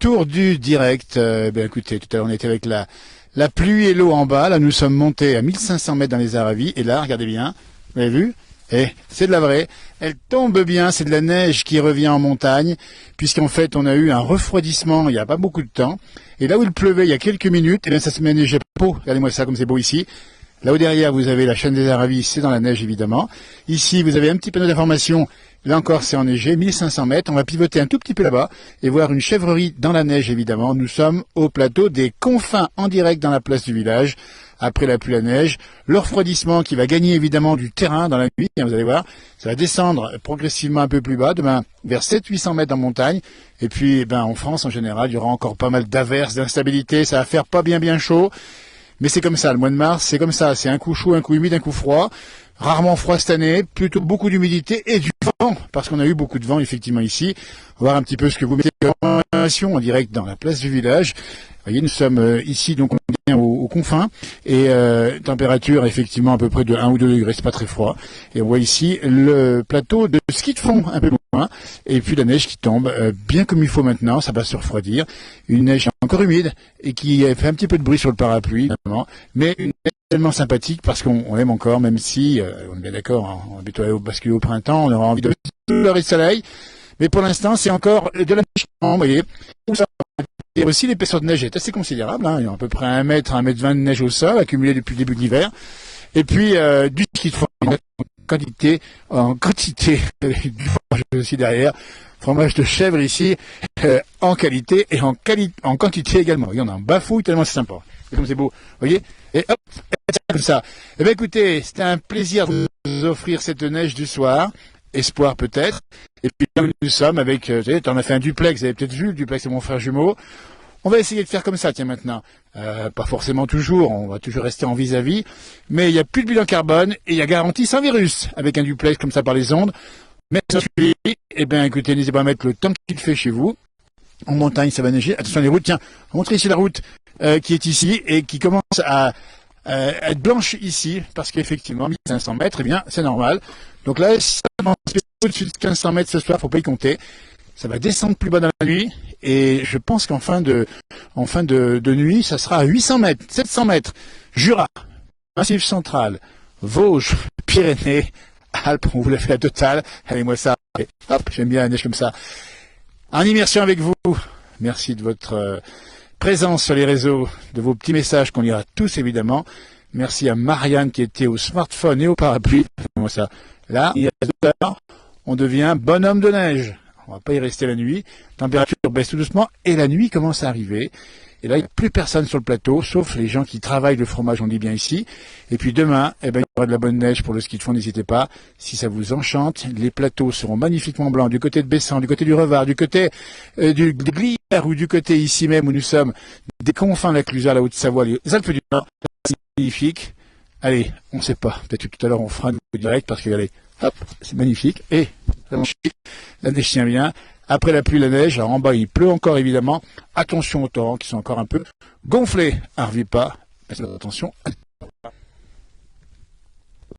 retour du direct. Écoutez, tout à l'heure on était avec la pluie et l'eau en bas. Là nous sommes montés à 1500 mètres dans les Aravis. Et là, regardez bien, vous avez vu? Et c'est de la vraie. Elle tombe bien, c'est de la neige qui revient en montagne, puisqu'en fait on a eu un refroidissement il n'y a pas beaucoup de temps. Et là où il pleuvait il y a quelques minutes, ça se met neiger peau. Regardez-moi ça comme c'est beau ici. Là-haut derrière, vous avez la chaîne des Aravis, c'est dans la neige évidemment. Ici, vous avez un petit panneau d'information. Là encore, c'est enneigé, 1500 mètres. On va pivoter un tout petit peu là-bas et voir une chèvrerie dans la neige évidemment. Nous sommes au plateau des Confins en direct dans la place du village. Après la pluie, la neige, le refroidissement qui va gagner évidemment du terrain dans la nuit. Vous allez voir, ça va descendre progressivement un peu plus bas, demain vers 700-800 mètres en montagne. Et puis, en France en général, il y aura encore pas mal d'averses, d'instabilité. Ça va faire pas bien chaud. Mais c'est comme ça, le mois de mars, c'est comme ça. C'est un coup chaud, un coup humide, un coup froid. Rarement froid cette année, plutôt beaucoup d'humidité et du vent, parce qu'on a eu beaucoup de vent effectivement ici. On va voir un petit peu ce que vous mettez en information en direct dans la place du village. Vous voyez, nous sommes ici, donc on est aux confins, et température effectivement à peu près de 1 ou 2 degrés, c'est pas très froid. Et on voit ici le plateau de ski de fond un peu loin, et puis la neige qui tombe bien comme il faut maintenant, ça va se refroidir. Une neige encore humide, et qui fait un petit peu de bruit sur le parapluie, évidemment, mais une neige tellement sympathique parce qu'on aime encore, même si, on est bien d'accord, hein, on va bientôt basculer au printemps, on aura envie de pleurer de soleil, mais pour l'instant c'est encore de la neige, vous voyez. Et aussi l'épaisseur de neige est assez considérable, hein. Il y a à peu près 1 mètre, 1 mètre 20 de neige au sol, accumulée depuis le début de l'hiver. Et puis du ski de fond en quantité, du fromage aussi derrière, fromage de chèvre ici, en qualité et en quantité également. Il y en a un bafouille tellement c'est sympa. Et comme c'est beau, vous voyez. Et hop, comme ça. Eh bien écoutez, c'était un plaisir de vous offrir cette neige du soir. Espoir peut-être. Et puis là où nous sommes avec, on a fait un duplex, vous avez peut-être vu, le duplex c'est mon frère jumeau. On va essayer de faire comme ça, tiens maintenant. Pas forcément toujours, on va toujours rester en vis-à-vis, mais il n'y a plus de bilan carbone et il y a garantie sans virus avec un duplex comme ça par les ondes. Mais eh bien écoutez, n'hésitez pas à mettre le temps qu'il fait chez vous. En montagne, ça va neiger. Attention les routes, tiens, on va montrer ici la route qui est ici et qui commence à être blanche ici, parce qu'effectivement, 1500 mètres, eh bien, c'est normal. Donc là, si ça commence au-dessus de 1500 mètres ce soir, faut pas y compter. Ça va descendre plus bas dans la nuit, et je pense qu'en fin de nuit, ça sera à 800 mètres, 700 mètres. Jura, Massif central, Vosges, Pyrénées, Alpes, on vous l'a fait la totale. Allez-moi ça. Et hop, j'aime bien la neige comme ça. En immersion avec vous. Merci de votre présence sur les réseaux, de vos petits messages qu'on lira tous évidemment. Merci à Marianne qui était au smartphone et au parapluie. Moi ça. Là, il y a 2 heures, on devient bonhomme de neige. On va pas y rester la nuit. Température baisse tout doucement et la nuit commence à arriver. Et là, il n'y a plus personne sur le plateau, sauf les gens qui travaillent le fromage, on dit bien ici. Et puis demain, il y aura de la bonne neige pour le ski de fond, n'hésitez pas. Si ça vous enchante, les plateaux seront magnifiquement blancs du côté de Bessan, du côté du Revard, du côté de Glières ou du côté ici même où nous sommes, des confins de la Clusaz, la Haute-Savoie, les Alpes du Nord. C'est magnifique. Allez, on ne sait pas. Peut-être que tout à l'heure on fera un direct parce que, allez, hop, c'est magnifique. Et la neige tient bien. Après la pluie, la neige, alors en bas il pleut encore évidemment. Attention aux torrents qui sont encore un peu gonflés. Arvez pas, faites attention.